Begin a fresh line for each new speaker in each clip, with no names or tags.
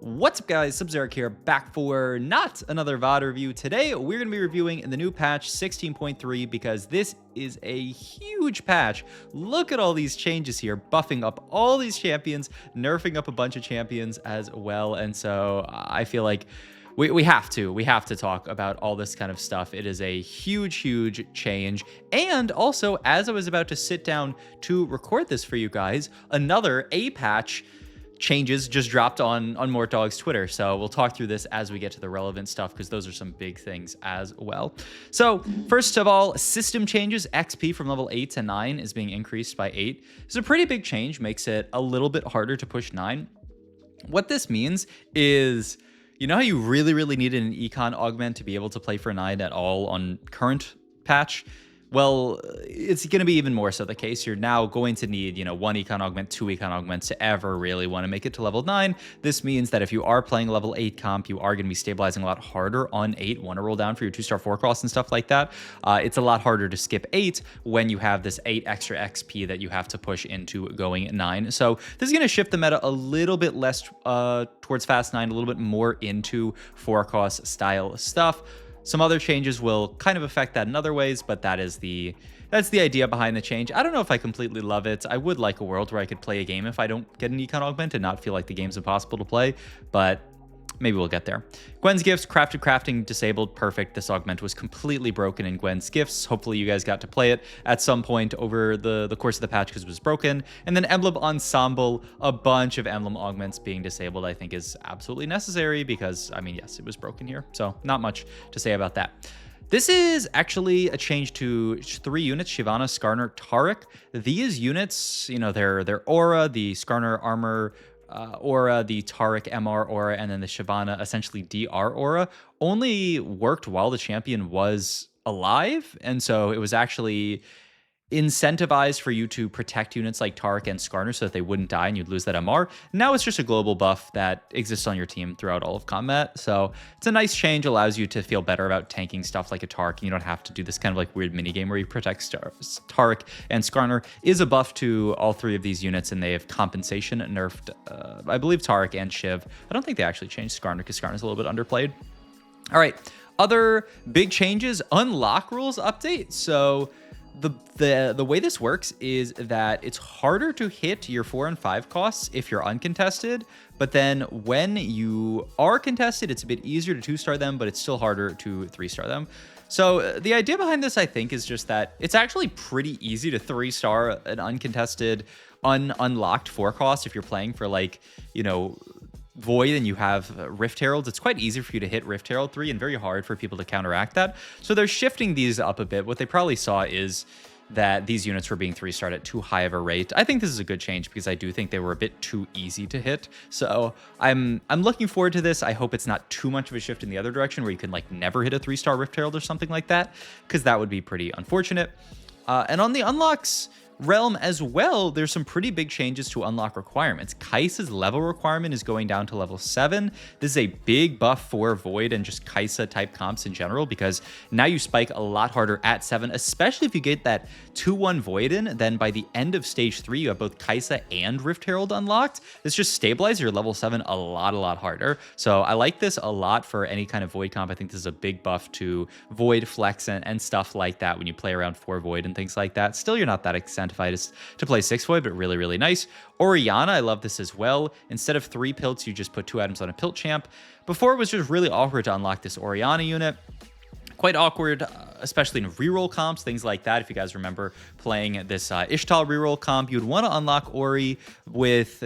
What's up guys, Sub-Zeric here, back for not another VOD review. Today we're going to be reviewing the new patch 16.3 because this is a huge patch. Look at all these changes here, buffing up all these champions, nerfing up a bunch of champions as well. And so I feel like we have to talk about all this kind of stuff. It is a huge change. And also, as I was about to sit down to record this for you guys, another patch changes just dropped on Mortdog's Twitter. So we'll talk through this as we get to the relevant stuff because those are some big things as well. So first of all, system changes. XP from level 8 to 9 is being increased by 8. It's a pretty big change, makes it a little bit harder to push 9. What this means is, you know how you really needed an econ augment to be able to play for 9 at all on current patch? Well, it's going to be even more so the case. You're now going to need, 1 econ augment, 2 econ augments to ever really want to make it to level 9. This means that if you are playing level 8 comp, you are going to be stabilizing a lot harder on 8. Want to roll down for your 2-star 4-cross and stuff like that. It's a lot harder to skip 8 when you have this 8 extra XP that you have to push into going 9. So this is going to shift the meta a little bit less towards fast 9, a little bit more into 4-cross style stuff. Some other changes will kind of affect that in other ways, but that's the idea behind the change. I don't know if I completely love it. I would like a world where I could play a game if I don't get an econ augment and not feel like the game's impossible to play, but maybe we'll get there. Gwen's Gifts, crafting disabled, perfect. This augment was completely broken in Gwen's Gifts. Hopefully you guys got to play it at some point over the course of the patch because it was broken. And then Emblem Ensemble, a bunch of emblem augments being disabled, I think is absolutely necessary because, I mean, yes, it was broken here. So not much to say about that. This is actually a change to 3 units, Shyvana, Skarner, Taric. These units, their aura, the Skarner armor, aura, the Taric MR aura, and then the Shyvana essentially DR aura only worked while the champion was alive. And so it was actually incentivized for you to protect units like Taric and Skarner so that they wouldn't die and you'd lose that MR. Now it's just a global buff that exists on your team throughout all of combat. So it's a nice change, allows you to feel better about tanking stuff like a Taric, and you don't have to do this kind of like weird mini game where you protect Taric and Skarner. Is a buff to all 3 of these units, and they have compensation nerfed, I believe, Taric and Shiv. I don't think they actually changed Skarner because Skarner's a little bit underplayed. All right, other big changes, unlock rules update. So the way this works is that it's harder to hit your 4 and 5 costs if you're uncontested, but then when you are contested, it's a bit easier to 2-star them, but it's still harder to 3-star them. So the idea behind this, I think, is just that it's actually pretty easy to 3-star an uncontested, unlocked 4 cost if you're playing for Void and you have Rift Heralds. It's quite easy for you to hit Rift Herald 3 and very hard for people to counteract that. So they're shifting these up a bit. What they probably saw is that these units were being 3-starred at too high of a rate. I think this is a good change because I do think they were a bit too easy to hit. So I'm looking forward to this. I hope it's not too much of a shift in the other direction where you can never hit a 3-star Rift Herald or something like that, because that would be pretty unfortunate. And on the unlocks realm as well, there's some pretty big changes to unlock requirements. Kai'Sa's level requirement is going down to level 7. This is a big buff for Void and just Kai'Sa type comps in general, because now you spike a lot harder at 7, especially if you get that 2-1 Void in. Then by the end of stage 3, you have both Kai'Sa and Rift Herald unlocked. This just stabilizes your level 7 a lot harder. So I like this a lot for any kind of Void comp. I think this is a big buff to Void flex and stuff like that when you play around 4 Void and things like that. Still, you're not that incentivized to play 6 Void, but really nice. Oriana, I love this as well. Instead of 3 pilts, you just put 2 items on a pilt champ. Before, it was just really awkward to unlock this Oriana unit. Quite awkward, especially in reroll comps, things like that. If you guys remember playing this Ixtal reroll comp, you'd want to unlock Ori with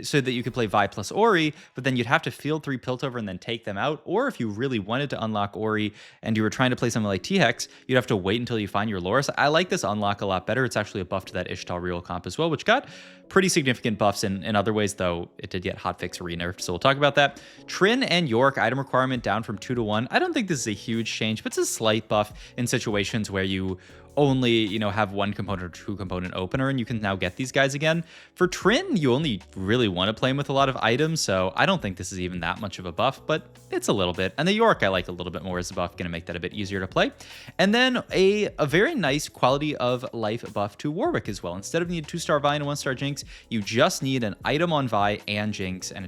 so that you could play Vi plus Ori, but then you'd have to field 3 Piltover and then take them out. Or if you really wanted to unlock Ori and you were trying to play something like T-Hex, you'd have to wait until you find your Loris. I like this unlock a lot better. It's actually a buff to that Ixtal reroll comp as well, which got pretty significant buffs in other ways, though it did get hotfix re-nerfed, so we'll talk about that. Trin and York, item requirement down from 2 to 1. I don't think this is a huge change, but it's a slight buff in situations where you only, you know, have one component or two component opener, and you can now get these guys again. For Trin, you only really want to play him with a lot of items, so I don't think this is even that much of a buff, but it's a little bit. And the York I like a little bit more as a buff, going to make that a bit easier to play. And then a very nice quality of life buff to Warwick as well. Instead of needing 2-star Vi and 1-star Jinx, you just need an item on Vi and Jinx, and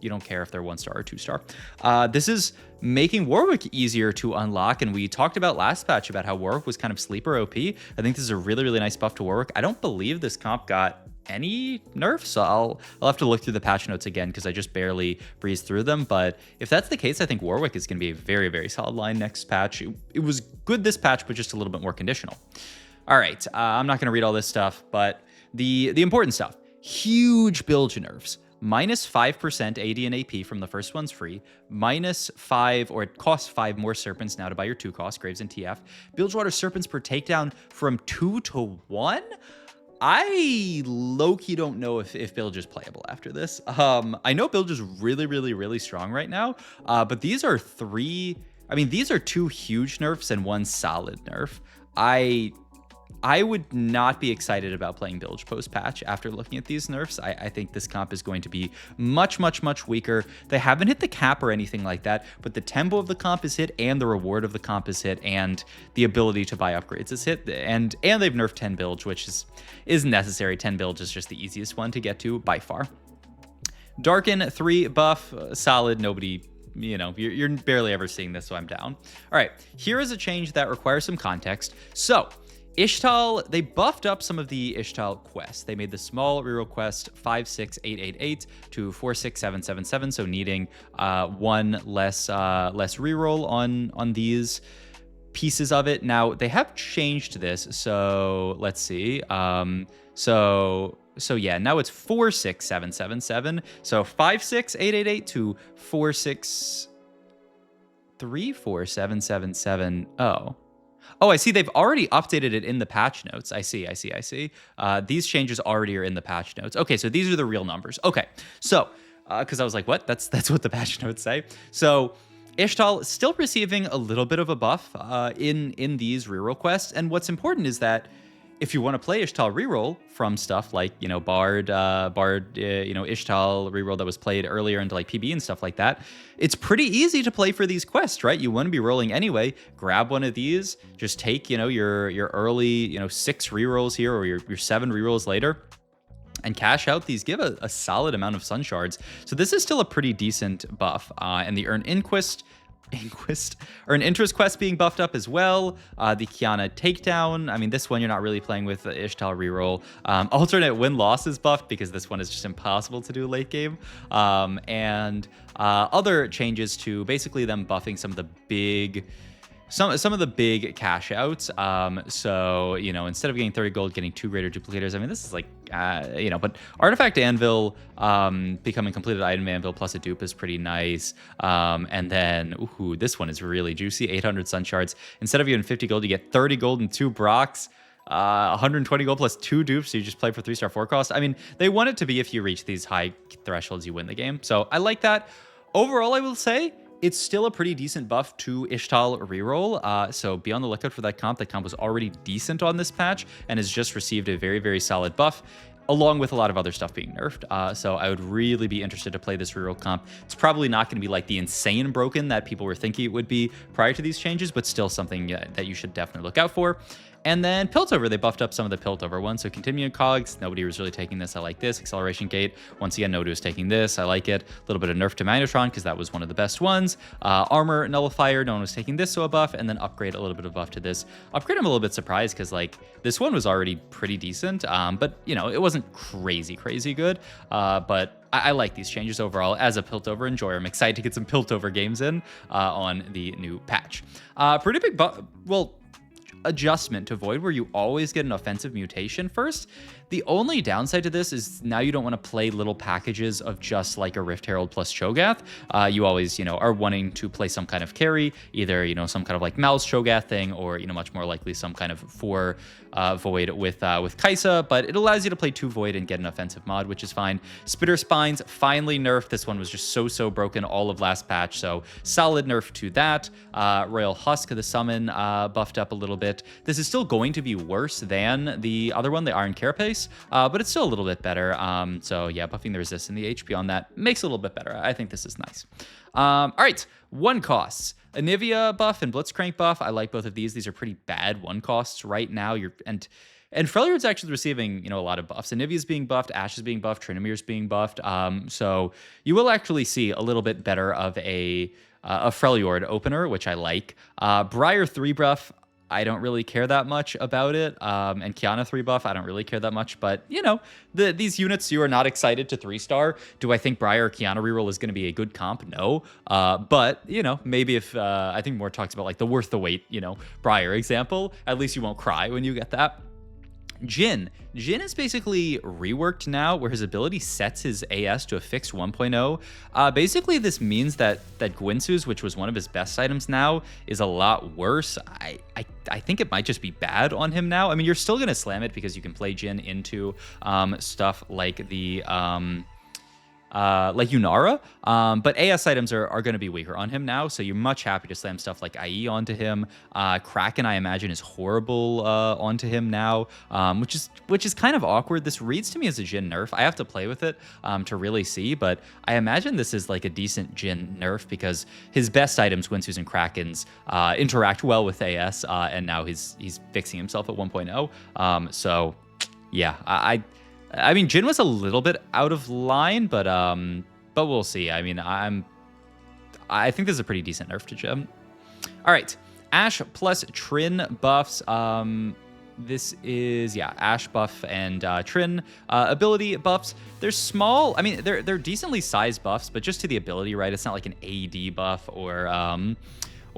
you don't care if they're 1-star or 2-star. This is making Warwick easier to unlock, and we talked about last patch about how Warwick was kind of sleeper OP. I think this is a really, really nice buff to Warwick. I don't believe this comp got any nerfs, so I'll have to look through the patch notes again because I just barely breezed through them. But if that's the case, I think Warwick is going to be a very, very solid line next patch. It was good this patch, but just a little bit more conditional. All right, I'm not going to read all this stuff, but the important stuff: huge Bilge nerfs. Minus 5% AD and AP from the first one's free. Minus 5, or it costs 5 more Serpents now to buy your 2 cost, Graves and TF. Bilgewater Serpents per takedown from 2 to 1? I low-key don't know if Bilge is playable after this. I know Bilge is really, really, really strong right now, but these are 2 huge nerfs and 1 solid nerf. I would not be excited about playing Bilge post-patch after looking at these nerfs. I think this comp is going to be much, much, much weaker. They haven't hit the cap or anything like that, but the tempo of the comp is hit, and the reward of the comp is hit, and the ability to buy upgrades is hit, and they've nerfed 10 Bilge, which is necessary. 10 Bilge is just the easiest one to get to by far. Darken 3 buff, solid. Nobody... You know, you're barely ever seeing this, so I'm down. All right, here is a change that requires some context. So... Ixtal, they buffed up some of the Ixtal quests. They made the small reroll quest 56888 to 46777, so needing 1 less reroll on these pieces of it. Now, they have changed this, so let's see. So yeah, now it's 46777. So 56888 to 4634777. Oh, I see. They've already updated it in the patch notes. I see. These changes already are in the patch notes. Okay, so these are the real numbers. Okay, so because I was like, what? That's what the patch notes say. So Ixtal is still receiving a little bit of a buff in these reroll quests, and what's important is that if you want to play Ixtal reroll from stuff like, you know, Bard, Ixtal reroll that was played earlier into like PB and stuff like that, it's pretty easy to play for these quests, right? You want to be rolling anyway. Grab one of these, just take, you know, your early, 6 rerolls here, or your 7 rerolls later, and cash out these. Give a solid amount of sun shards. So this is still a pretty decent buff. And the Earn Interest quest being buffed up as well. The Kiana takedown. I mean, this one you're not really playing with the Ixtal reroll. Alternate win-loss is buffed because this one is just impossible to do late game. And other changes to basically them buffing some of the big cash outs. So, you know, instead of getting 30 gold, getting 2 greater duplicators. I mean, this is like, but Artifact Anvil, becoming completed item Anvil plus a dupe is pretty nice. And then, this one is really juicy. 800 sun shards. Instead of getting 50 gold, you get 30 gold and 2 Brocks. 120 gold plus 2 dupes, so you just play for 3-star 4 cost. I mean, they want it to be if you reach these high thresholds, you win the game. So I like that. Overall, I will say, it's still a pretty decent buff to Ixtal reroll, so be on the lookout for that comp. That comp was already decent on this patch and has just received a very, very solid buff, along with a lot of other stuff being nerfed. So I would really be interested to play this reroll comp. It's probably not going to be like the insane broken that people were thinking it would be prior to these changes, but still something that you should definitely look out for. And then Piltover, they buffed up some of the Piltover ones. So Continuing Cogs, nobody was really taking this. I like this. Acceleration Gate, once again, nobody was taking this. I like it. A little bit of nerf to Magnetron because that was one of the best ones. Armor Nullifier, no one was taking this, so a buff. And then Upgrade, a little bit of buff to this. Upgrade, I'm a little bit surprised because like this one was already pretty decent, but you know, it wasn't crazy well. But I like these changes overall. As a Piltover enjoyer, I'm excited to get some Piltover games in on the new patch. Pretty big adjustment to Void where you always get an offensive mutation first. The only downside to this is now you don't want to play little packages of just like a Rift Herald plus Cho'Gath. You always, are wanting to play some kind of carry, either, some kind of like Mal's Cho'Gath thing, or, much more likely some kind of 4 Void with Kai'Sa, but it allows you to play 2 Void and get an offensive mod, which is fine. Spitter Spines finally nerfed. This one was just so broken all of last patch, so solid nerf to that. Royal Husk, the summon, buffed up a little bit. This is still going to be worse than the other one, the Iron Carapace, but it's still a little bit better. So yeah, buffing the resist and the HP on that makes it a little bit better. I think this is nice. All right, 1 costs. Anivia buff and Blitzcrank buff. I like both of these. These are pretty bad 1 costs right now. And Freljord's actually receiving, a lot of buffs. Anivia's being buffed, Ashe is being buffed, Trinimir's being buffed. So you will actually see a little bit better of a Freljord opener, which I like. Briar 3 buff, I don't really care that much about it. And Kiana 3 buff, I don't really care that much. But, these units you are not excited to 3-star. Do I think Briar or Kiana reroll is going to be a good comp? No. But, maybe if I think more talks about like the worth the wait, Briar example, at least you won't cry when you get that. Jhin is basically reworked now, where his ability sets his AS to a fixed 1.0. Basically, this means that Gwynsu's, which was one of his best items now, is a lot worse. I think it might just be bad on him now. I mean, you're still going to slam it because you can play Jhin into stuff like the... like Yunara, but AS items are going to be weaker on him now, so you're much happy to slam stuff like IE onto him. Kraken, I imagine, is horrible onto him now, which is kind of awkward. This reads to me as a Jhin nerf. I have to play with it to really see, but I imagine this is like a decent Jhin nerf because his best items, Gwynsu's and Krakens, interact well with AS, and now he's fixing himself at 1.0. So yeah, I mean, Jhin was a little bit out of line, but we'll see. I mean, I think this is a pretty decent nerf to Jhin. All right, Ashe plus Trin buffs. This is, yeah, Ashe buff and Trin ability buffs. They're small. I mean, they're decently sized buffs, but just to the ability, right? It's not like an AD buff or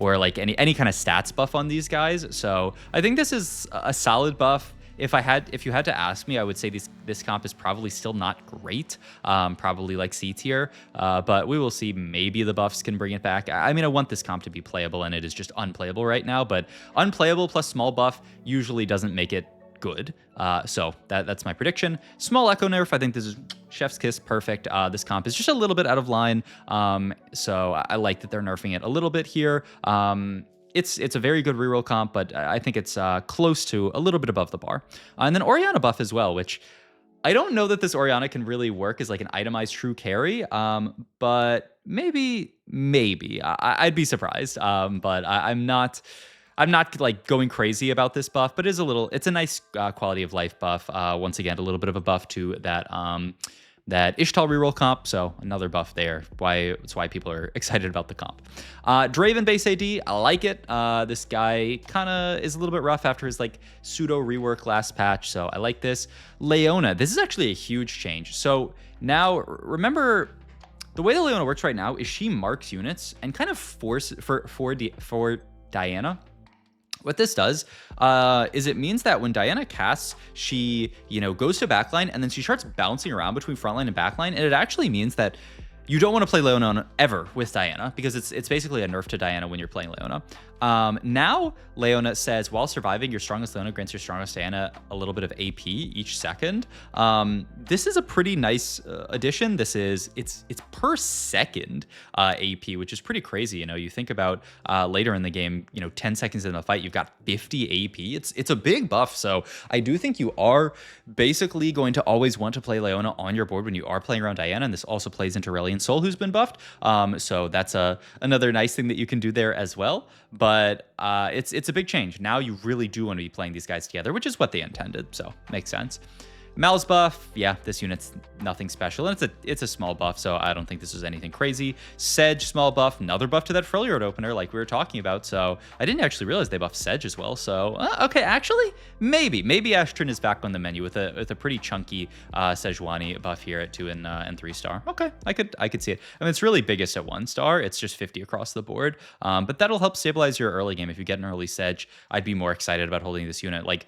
like any kind of stats buff on these guys. So I think this is a solid buff. If you had to ask me, I would say this comp is probably still not great, probably like C tier, but we will see. Maybe the buffs can bring it back. I mean, I want this comp to be playable, and it is just unplayable right now, but unplayable plus small buff usually doesn't make it good. So that's my prediction. Small echo nerf. I think this is chef's kiss, perfect. This comp is just a little bit out of line, so I like that they're nerfing it a little bit here. It's a very good reroll comp, but I think it's close to a little bit above the bar. And then Orianna buff as well, which I don't know that this Orianna can really work as like an itemized true carry, but maybe I'd be surprised. But I'm not like going crazy about this buff, but it's a nice quality of life buff. Once again, a little bit of a buff to that Ixtal reroll comp, so another buff there. It's why people are excited about the comp. Draven base AD, I like it. This guy kind of is a little bit rough after his like pseudo rework last patch, so I like this. Leona, this is actually a huge change. So now, remember, the way that Leona works right now is she marks units and kind of force for Diana. What this does is it means that when Diana casts, she, goes to backline and then she starts bouncing around between frontline and backline. And it actually means that you don't want to play Leona ever with Diana because it's basically a nerf to Diana when you're playing Leona. Now, Leona says, while surviving, your strongest Leona grants your strongest Diana a little bit of AP each second. This is a pretty nice addition. It's per second AP, which is pretty crazy. You think about later in the game, 10 seconds in the fight, you've got 50 AP. It's a big buff. So I do think you are basically going to always want to play Leona on your board when you are playing around Diana. And this also plays into Aurelion Sol, who's been buffed. So that's another nice thing that you can do there as well. But it's a big change. Now you really do want to be playing these guys together, which is what they intended. So makes sense. Mal's buff, yeah, this unit's nothing special, and it's a small buff, so I don't think this is anything crazy. Sedge, small buff, another buff to that Freljord opener like we were talking about, so I didn't actually realize they buffed Sedge as well, so okay, actually, maybe Ashtrin is back on the menu with a pretty chunky Sejuani buff here at 2 and 3-star. Okay, I could see it. I mean, it's really biggest at 1-star, it's just 50 across the board, but that'll help stabilize your early game. If you get an early Sedge, I'd be more excited about holding this unit. Like,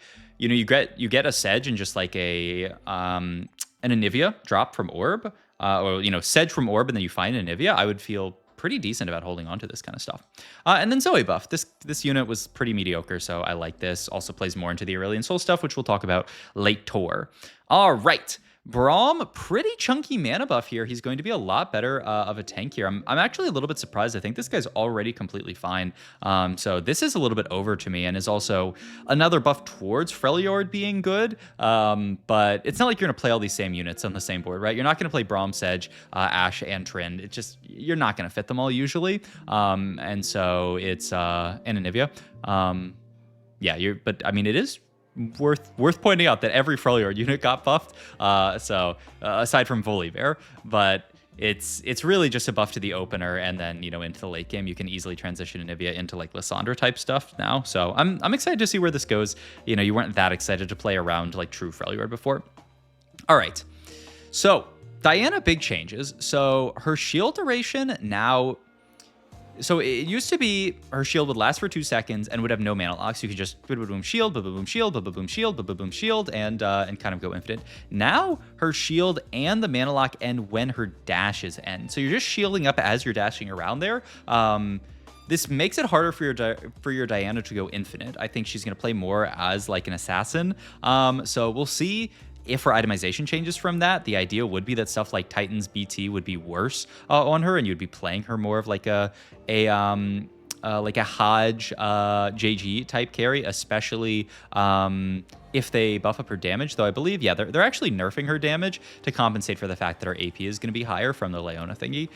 you get a Sedge and just like an Anivia drop from Orb, or Sedge from Orb, and then you find an Anivia, I would feel pretty decent about holding on to this kind of stuff. And then Zoe buff. This unit was pretty mediocre, so I like this. Also plays more into the Aurelion Sol stuff, which we'll talk about later. All right. Braum, pretty chunky mana buff here. He's going to be a lot better of a tank here. I'm actually a little bit surprised. I think this guy's already completely fine. So this is a little bit over to me and is also another buff towards Freljord being good. But it's not like you're going to play all these same units on the same board, right? You're not going to play Braum, Sedge, Ashe, and Trin. It just, you're not going to fit them all usually. And so it's an Anivia. Yeah, but I mean, it is worth pointing out that every Freljord unit got buffed, so aside from Volibear, but it's really just a buff to the opener, and then into the late game you can easily transition Anivia into like Lysandra type stuff now. So I'm excited to see where this goes. You weren't that excited to play around like true Freljord before. All right, so Diana, big changes. So her shield duration now. So it used to be her shield would last for 2 seconds and would have no mana locks. You could just boom shield, boom shield, boom shield, boom shield, and kind of go infinite. Now her shield and the mana lock end when her dashes end. So you're just shielding up as you're dashing around there. This makes it harder for your Diana to go infinite. I think she's going to play more as like an assassin. So we'll see. If her itemization changes from that, the idea would be that stuff like Titan's BT would be worse on her, and you'd be playing her more of like a Hodge JG type carry, especially if they buff up her damage. Though I believe, yeah, they're actually nerfing her damage to compensate for the fact that her AP is going to be higher from the Leona thingy.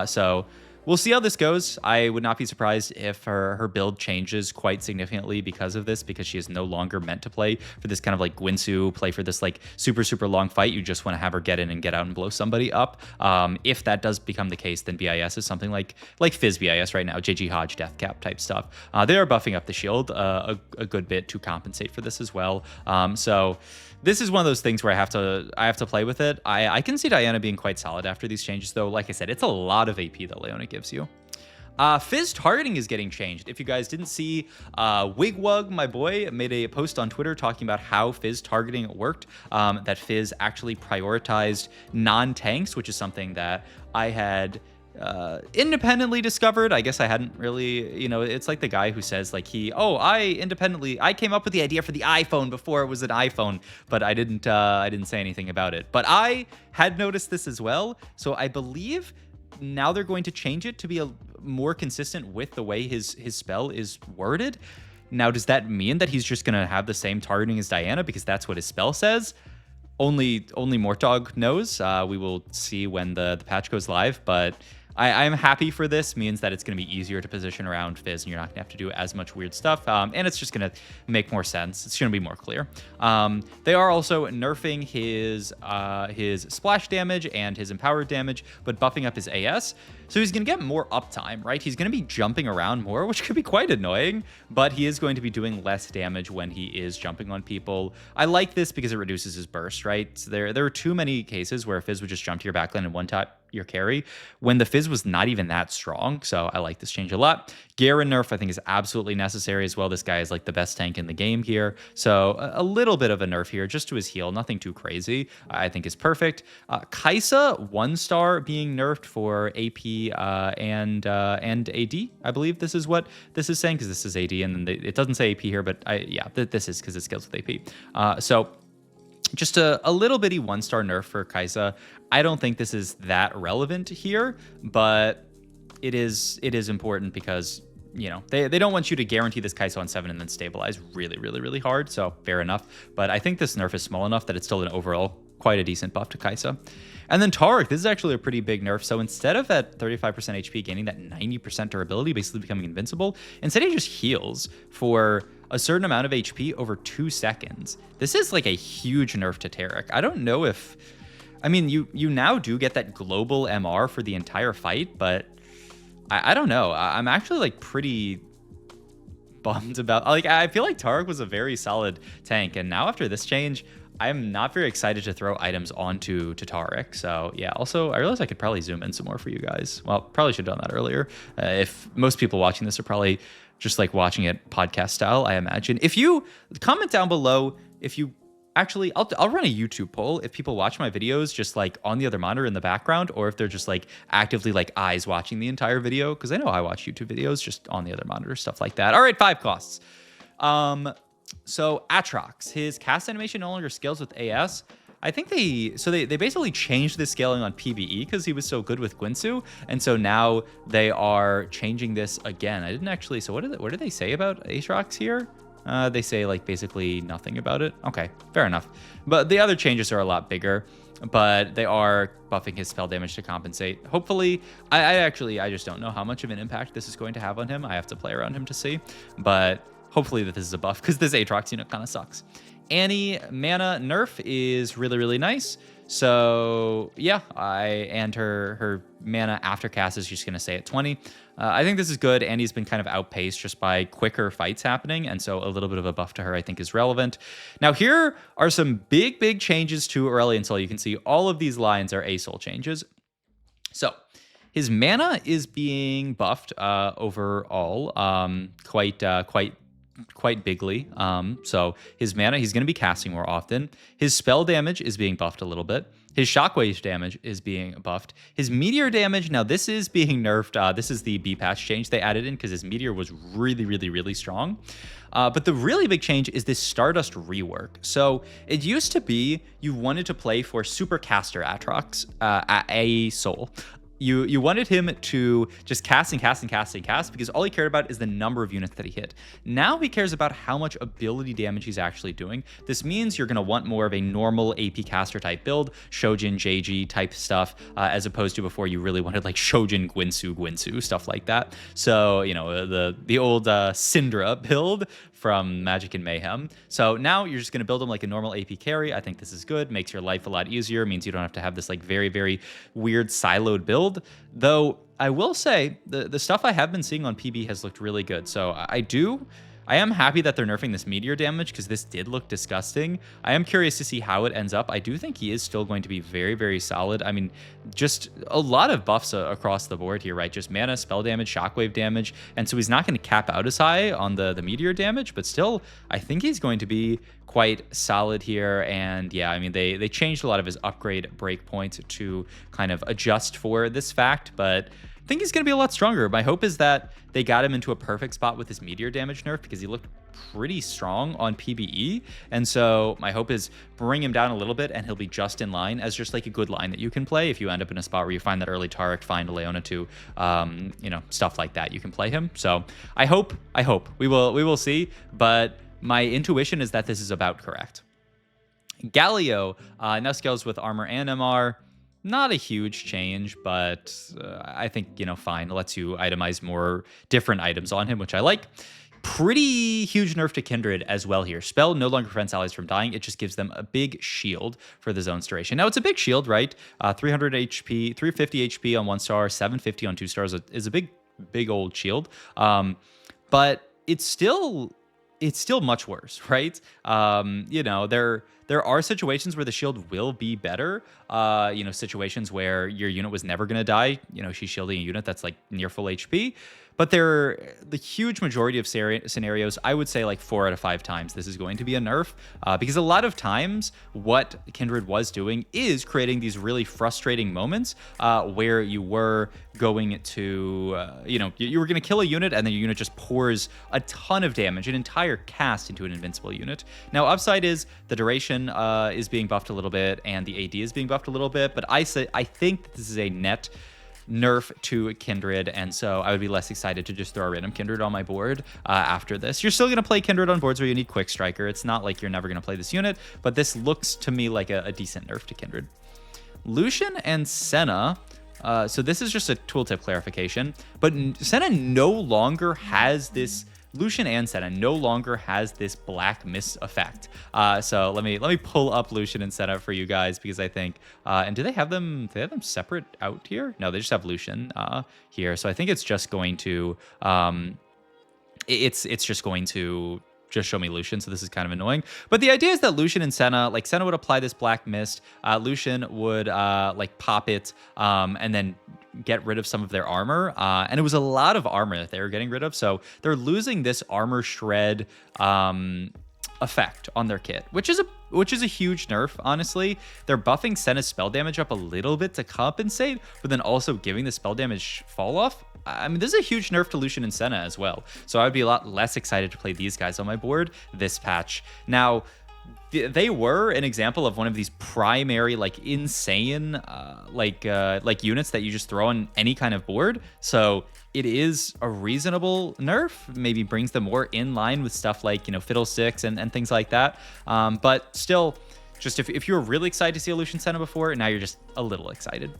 So we'll see how this goes. I would not be surprised if her build changes quite significantly because of this, because she is no longer meant to play for this kind of like Gwynsu, play for this like super long fight. You just want to have her get in and get out and blow somebody up. If that does become the case, then BIS is something like Fizz BIS right now, JG Hodge Death Cap type stuff. They are buffing up the shield a good bit to compensate for this as well. So this is one of those things where I have to play with it. I can see Diana being quite solid after these changes, though. Like I said, it's a lot of AP that Leona gives you. Fizz targeting is getting changed. If you guys didn't see, Wigwug, my boy, made a post on Twitter talking about how Fizz targeting worked, that Fizz actually prioritized non-tanks, which is something that I had independently discovered. I guess I hadn't really, it's like the guy who says like I came up with the idea for the iPhone before it was an iPhone, but I didn't say anything about it. But I had noticed this as well. So I believe now they're going to change it to be more consistent with the way his spell is worded. Now, does that mean that he's just going to have the same targeting as Diana because that's what his spell says? Only Mortog knows. We will see when the patch goes live, but I'm happy for this. Means that it's going to be easier to position around Fizz, and you're not going to have to do as much weird stuff, and it's just going to make more sense. It's going to be more clear. They are also nerfing his splash damage and his empowered damage, but buffing up his AS. So he's going to get more uptime, right? He's going to be jumping around more, which could be quite annoying, but he is going to be doing less damage when he is jumping on people. I like this because it reduces his burst, right? So there are too many cases where Fizz would just jump to your backline and one-tap your carry when the Fizz was not even that strong. So I like this change a lot. Garen nerf, I think, is absolutely necessary as well. This guy is like the best tank in the game here. So a little bit of a nerf here just to his heal. Nothing too crazy. I think is perfect. Kai'Sa, 1-star being nerfed for AP and AD. I believe this is what this is saying because this is AD and then it doesn't say AP here, but this is because it scales with AP. So just a little bitty 1-star nerf for Kai'Sa. I don't think this is that relevant here, but it is important because they don't want you to guarantee this Kai'Sa on 7 and then stabilize really hard. So fair enough. But I think this nerf is small enough that it's still an overall quite a decent buff to Kai'Sa. And then Taric, this is actually a pretty big nerf. So instead of at 35% HP gaining that 90% durability, basically becoming invincible, instead he just heals for a certain amount of HP over 2 seconds. This is like a huge nerf to Taric. I don't know if... I mean, you now do get that global MR for the entire fight, but I don't know. I'm actually like pretty bummed about... Like, I feel like Taric was a very solid tank, and now after this change, I'm not very excited to throw items onto Taric. So yeah, also I realized I could probably zoom in some more for you guys. Well, probably should have done that earlier. If most people watching this are probably just like watching it podcast style, I imagine. If you comment down below, if you actually, I'll run a YouTube poll if people watch my videos just like on the other monitor in the background, or if they're just like actively like eyes watching the entire video, because I know I watch YouTube videos just on the other monitor, stuff like that. All right, 5 costs. So Atrox, his cast animation no longer scales with AS. I think they basically changed the scaling on PvE because he was so good with Guinsoo, and so now they are changing this again. I didn't actually. So what did they say about Atrox here? They say like basically nothing about it. Okay, fair enough. But the other changes are a lot bigger, but they are buffing his spell damage to compensate. Hopefully, I just don't know how much of an impact this is going to have on him. I have to play around him to see, but hopefully that this is a buff because this Atrox unit kind of sucks. Annie mana nerf is really, really nice. So yeah, and her mana after cast is just going to stay at 20. I think this is good. Annie's been kind of outpaced just by quicker fights happening, and so a little bit of a buff to her I think is relevant. Now here are some big changes to Aurelion Sol. You can see all of these lines are A-Sol changes. So his mana is being buffed overall quite bigly. So his mana, he's going to be casting more often. His spell damage is being buffed a little bit. His shockwave damage is being buffed. His meteor damage, now this is being nerfed. This is the B patch change they added in because his meteor was really strong. But the really big change is this Stardust rework. So it used to be you wanted to play for Super Caster Atrox, a soul. You wanted him to just cast because all he cared about is the number of units that he hit. Now he cares about how much ability damage he's actually doing. This means you're going to want more of a normal AP caster type build, Shojin, JG type stuff, as opposed to before you really wanted like Shojin, Guinsoo, stuff like that. So, you know, the old Syndra build from Magic and Mayhem. So now you're just going to build him like a normal AP carry. I think this is good. Makes your life a lot easier. Means you don't have to have this like very weird siloed build. Though I will say the stuff I have been seeing on PB has looked really good. So I am happy that they're nerfing this meteor damage because this did look disgusting. I am curious to see how it ends up. I do think he is still going to be very solid. I mean, just a lot of buffs across the board here, right? Just mana, spell damage, shockwave damage. And so he's not going to cap out as high on the meteor damage, but still, I think he's going to be quite solid here. And yeah, I mean, they changed a lot of his upgrade breakpoints to kind of adjust for this fact, but I think he's going to be a lot stronger. My hope is that they got him into a perfect spot with his meteor damage nerf because he looked pretty strong on PvE. And so my hope is bring him down a little bit and he'll be just in line as just like a good line that you can play if you end up in a spot where you find that early Taric, find a Leona 2, you know, stuff like that. You can play him. So I hope we will see. But my intuition is that this is about correct. Galio now scales with armor and MR. Not a huge change, but I think, you know, fine. It lets you itemize more different items on him, which I like. Pretty huge nerf to Kindred as well here. Spell no longer prevents allies from dying. It just gives them a big shield for the zone's duration. Now, it's a big shield, right? 300 HP, 350 HP on 1 star, 750 on 2 stars is a big old shield. But it's still much worse, right? You know, there are situations where the shield will be better. You know, situations where your unit was never going to die. You know, she's shielding a unit that's like near full HP. But the huge majority of scenarios, I would say like 4 out of 5 times, this is going to be a nerf. Because a lot of times what Kindred was doing is creating these really frustrating moments where you were going to, you know, you were going to kill a unit and then your unit just pours a ton of damage, an entire cast into an invincible unit. Now, upside is the duration is being buffed a little bit and the AD is being buffed a little bit. But I think that this is a net nerf to Kindred, and so I would be less excited to just throw a random Kindred on my board after this. You're still going to play Kindred on boards where you need Quick Striker. It's not like you're never going to play this unit, but this looks to me like a decent nerf to Kindred. Lucian and Senna. So this is just a tooltip clarification, but Senna no longer has this. Lucian and Senna no longer has this black mist effect. So let me pull up Lucian and Senna for you guys because I think and do they have them separate out here? No, they just have Lucian here. So I think it's just going to it's just going to just show me Lucian, so this is kind of annoying. But the idea is that Lucian and Senna, like Senna would apply this black mist, Lucian would like pop it and then get rid of some of their armor, and it was a lot of armor that they were getting rid of, so they're losing this armor shred effect on their kit, which is a huge nerf, honestly. They're buffing Senna's spell damage up a little bit to compensate, but then also giving the spell damage fall off. I mean, this is a huge nerf to Lucian and Senna as well. So I would be a lot less excited to play these guys on my board this patch. Now, they were an example of one of these primary, like, insane, like units that you just throw on any kind of board. So it is a reasonable nerf. Maybe brings them more in line with stuff like, you know, Fiddlesticks and things like that. But still, just if you were really excited to see a Lucian Senna before, now you're just a little excited.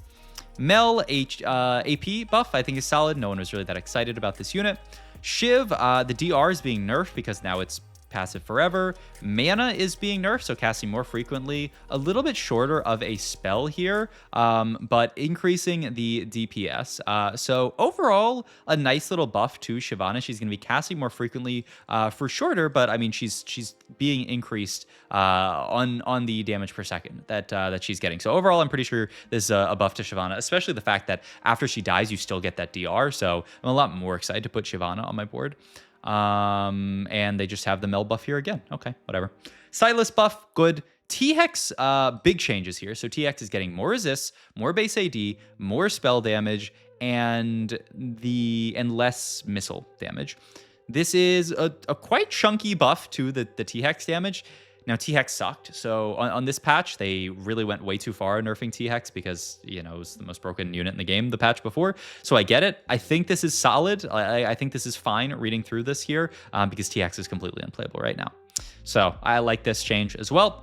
Mel AP buff, I think, is solid. No one was really that excited about this unit. Shiv, the DR is being nerfed because now it's passive forever. Mana is being nerfed, so casting more frequently. A little bit shorter of a spell here, but increasing the DPS. So overall, a nice little buff to Shyvana. She's going to be casting more frequently for shorter, but I mean, she's being increased on the damage per second that she's getting. So overall, I'm pretty sure this is a buff to Shyvana, especially the fact that after she dies, you still get that DR. So I'm a lot more excited to put Shyvana on my board. And they just have the Mel buff here again. Okay, whatever. Silas buff, good. T-Hex, big changes here. So T-Hex is getting more resists, more base AD, more spell damage, and less missile damage. This is a quite chunky buff to the T-Hex damage. Now, T-Hex sucked, so on this patch, they really went way too far nerfing T-Hex because, you know, it was the most broken unit in the game the patch before. So I get it. I think this is solid. I think this is fine reading through this here because T-Hex is completely unplayable right now. So I like this change as well.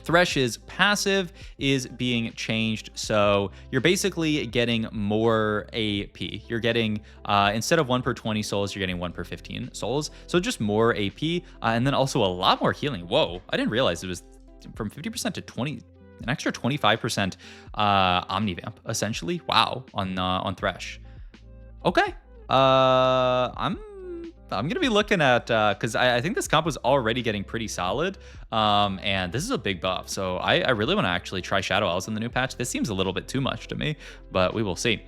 Thresh's passive is being changed, so you're basically getting more AP. You're getting, instead of 1 per 20 souls, you're getting 1 per 15 souls, so just more AP, and then also a lot more healing. Whoa, I didn't realize it was from 50% to 20, an extra 25% Omnivamp, essentially. Wow, on Thresh. Okay, I'm going to be looking at, because I think this comp was already getting pretty solid, and this is a big buff, so I really want to actually try Shadow Elves in the new patch. This seems a little bit too much to me, but we will see.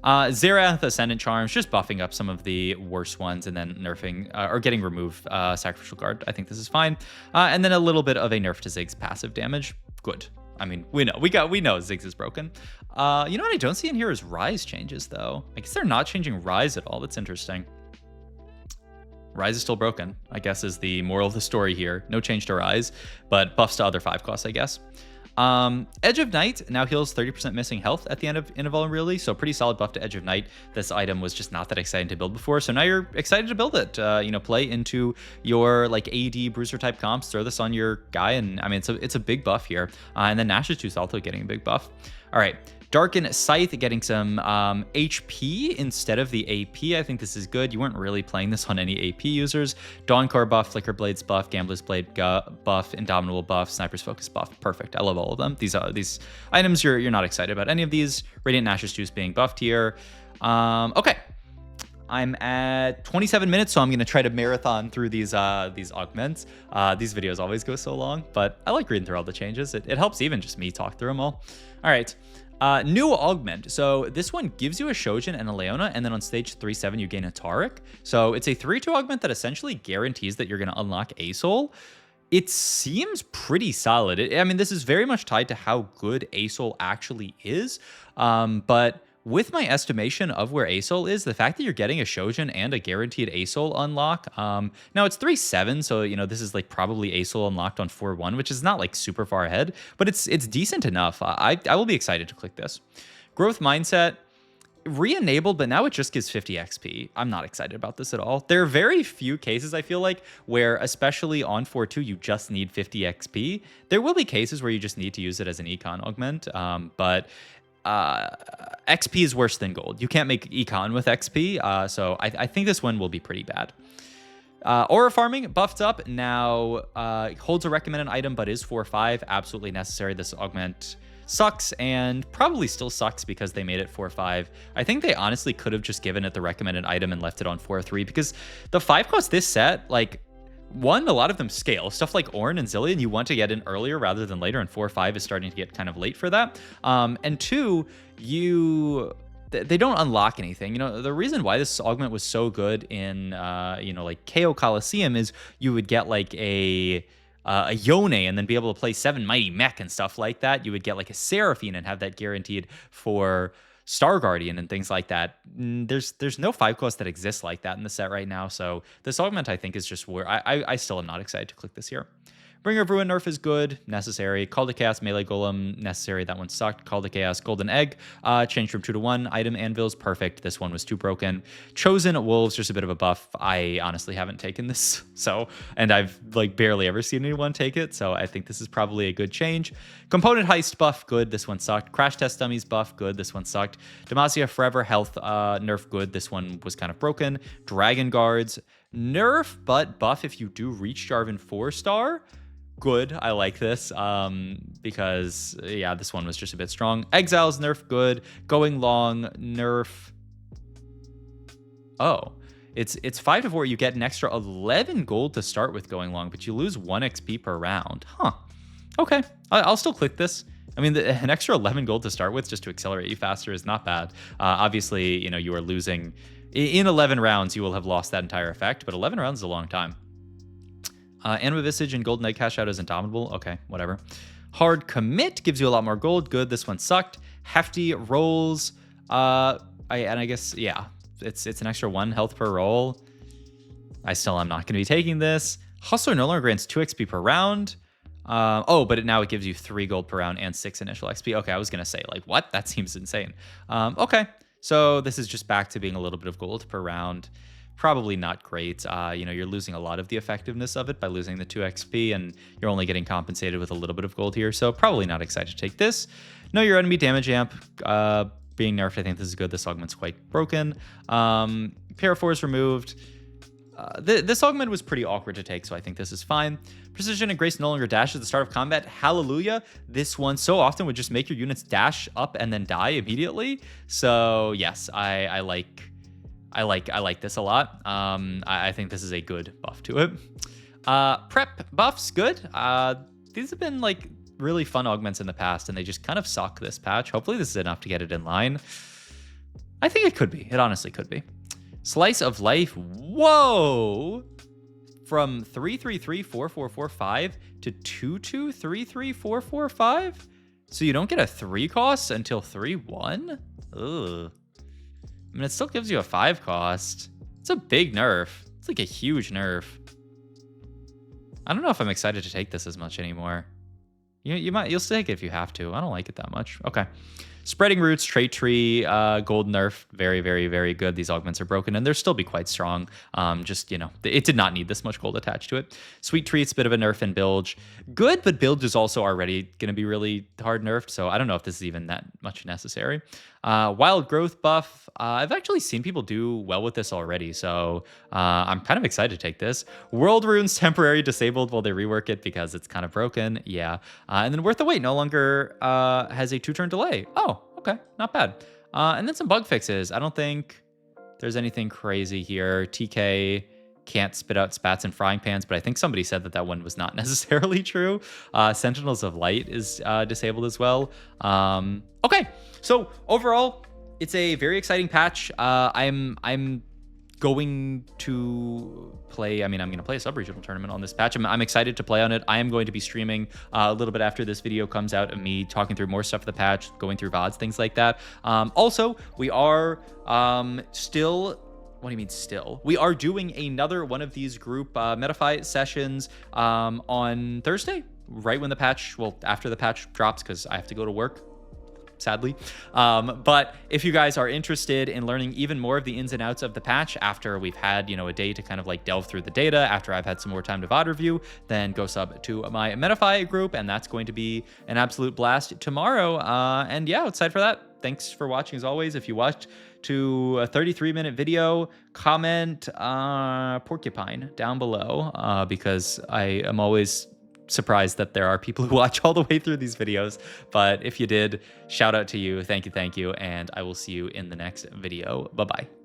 Xerath Ascendant Charms, just buffing up some of the worst ones and then nerfing, or getting removed Sacrificial Guard. I think this is fine. And then a little bit of a nerf to Ziggs passive damage. Good. I mean, we know Ziggs is broken. You know what I don't see in here is Rise changes, though. I guess they're not changing Rise at all. That's interesting. Rise is still broken, I guess, is the moral of the story here. No change to Rise, but buffs to other 5 costs, I guess. Edge of Night now heals 30% missing health at the end of Invulnerability, so pretty solid buff to Edge of Night. This item was just not that exciting to build before, so now you're excited to build it. You know, play into your like AD bruiser type comps, throw this on your guy, and I mean, it's a big buff here. And then Nash's Tooth also getting a big buff. All right. Darken Scythe getting some HP instead of the AP. I think this is good. You weren't really playing this on any AP users. Dawncore buff, Flicker Blades buff, Gambler's Blade buff, Indomitable buff, Sniper's Focus buff. Perfect. I love all of them. These items you're not excited about any of these. Radiant Nash's Juice being buffed here. Okay. I'm at 27 minutes, so I'm going to try to marathon through these augments. These videos always go so long, but I like reading through all the changes. It helps even just me talk through them all. All right. New augment. So this one gives you a Shojin and a Leona, and then on stage 3-7 you gain a Taric. So it's a 3-2 augment that essentially guarantees that you're going to unlock a soul. It seems pretty solid. I mean, this is very much tied to how good a soul actually is, but with my estimation of where ASOL is, the fact that you're getting a Shojin and a guaranteed ASOL unlock, now it's 3-7, so, you know, this is like probably ASOL unlocked on 4-1, which is not like super far ahead, but it's decent enough. I will be excited to click this. Growth Mindset, re-enabled, but now it just gives 50 XP. I'm not excited about this at all. There are very few cases, I feel like, where, especially on 4-2, you just need 50 XP. There will be cases where you just need to use it as an econ augment, but XP is worse than gold. You can't make econ with XP, so I think this one will be pretty bad. Aura farming buffed up now, holds a recommended item but is 4-5, absolutely necessary. This augment sucks and probably still sucks because they made it 4-5. I think they honestly could have just given it the recommended item and left it on 4-3 because the 5 cost this set, like, one, a lot of them scale. Stuff like Ornn and Zilean, you want to get in earlier rather than later, and 4-5 is starting to get kind of late for that. And two, they don't unlock anything. You know, the reason why this augment was so good in, you know, like KO Coliseum is you would get like a Yone and then be able to play 7 Mighty Mech and stuff like that. You would get like a Seraphine and have that guaranteed for Star Guardian and things like that. There's no 5-cost that exists like that in the set right now. So this augment, I think, is just where I still am not excited to click this here. Bringer of Ruin nerf is good, necessary. Call to Chaos, Melee Golem, necessary. That one sucked. Call to Chaos, Golden Egg, changed from 2 to 1. Item Anvils, perfect. This one was too broken. Chosen Wolves, just a bit of a buff. I honestly haven't taken this, and I've like barely ever seen anyone take it, so I think this is probably a good change. Component Heist buff, good. This one sucked. Crash Test Dummies buff, good. This one sucked. Demacia Forever Health nerf, good. This one was kind of broken. Dragon Guards, nerf, but buff if you do reach Jarvan 4-star. Good, I like this, because, yeah, this one was just a bit strong. Exiles, nerf, good. Going long, nerf. Oh, it's 5 to 4. You get an extra 11 gold to start with going long, but you lose 1 XP per round. Huh. Okay, I'll still click this. I mean, an extra 11 gold to start with just to accelerate you faster is not bad. Obviously, you know, you are losing... In 11 rounds, you will have lost that entire effect, but 11 rounds is a long time. Anima Visage and Golden Egg Cash Out is Indomitable. Okay, whatever. Hard Commit gives you a lot more gold. Good, this one sucked. Hefty Rolls. I guess, yeah, it's an extra 1 health per roll. I still am not going to be taking this. Hustler no longer grants 2 XP per round. But now it gives you 3 gold per round and 6 initial XP. Okay, I was going to say, like, what? That seems insane. Okay, so this is just back to being a little bit of gold per round. Probably not great. You know, you're losing a lot of the effectiveness of it by losing the 2 XP, and you're only getting compensated with a little bit of gold here, so probably not excited to take this. Know your enemy damage amp being nerfed. I think this is good. This augment's quite broken. Paraphor is removed. This augment was pretty awkward to take, so I think this is fine. Precision and Grace no longer dash at the start of combat. Hallelujah. This one so often would just make your units dash up and then die immediately. So yes, I like this a lot. I think this is a good buff to it. Prep buffs, good. These have been like really fun augments in the past, and they just kind of suck this patch. Hopefully this is enough to get it in line. I think it could be. It honestly could be. Slice of Life, whoa! From 3334445 to 22334445? So you don't get a 3 cost until 3-1? Ugh. I mean, it still gives you a 5 cost. It's a big nerf. It's like a huge nerf. I don't know if I'm excited to take this as much anymore. You'll still take it if you have to. I don't like it that much. Okay. Spreading Roots, Trait Tree, Gold nerf, very, very, very good. These augments are broken, and they'll still be quite strong. Just, you know, it did not need this much gold attached to it. Sweet Treats, bit of a nerf in Bilge. Good, but Bilge is also already going to be really hard nerfed, so I don't know if this is even that much necessary. Wild Growth buff. I've actually seen people do well with this already, so I'm kind of excited to take this. World Runes temporary disabled while they rework it because it's kind of broken. Yeah. And then Worth the Wait no longer has a 2-turn delay. Oh, okay. Not bad. And then some bug fixes. I don't think there's anything crazy here. TK can't spit out spats and frying pans, but I think somebody said that one was not necessarily true. Sentinels of Light is disabled as well. Okay, so overall, it's a very exciting patch. I'm going to play, I'm going to play a sub-regional tournament on this patch. I'm excited to play on it. I am going to be streaming a little bit after this video comes out of me talking through more stuff of the patch, going through VODs, things like that. Also, we are still... What do you mean still? We are doing another one of these group Metaphy sessions on Thursday, right when the patch, well, after the patch drops, because I have to go to work, sadly. But if you guys are interested in learning even more of the ins and outs of the patch after we've had, you know, a day to kind of like delve through the data, after I've had some more time to VOD review, then go sub to my Metaphy group, and that's going to be an absolute blast tomorrow. And yeah, outside for that, thanks for watching as always. If you watched to a 33-minute video, comment porcupine down below, because I am always surprised that there are people who watch all the way through these videos. But if you did, shout out to you. Thank you, and I will see you in the next video. Bye-bye.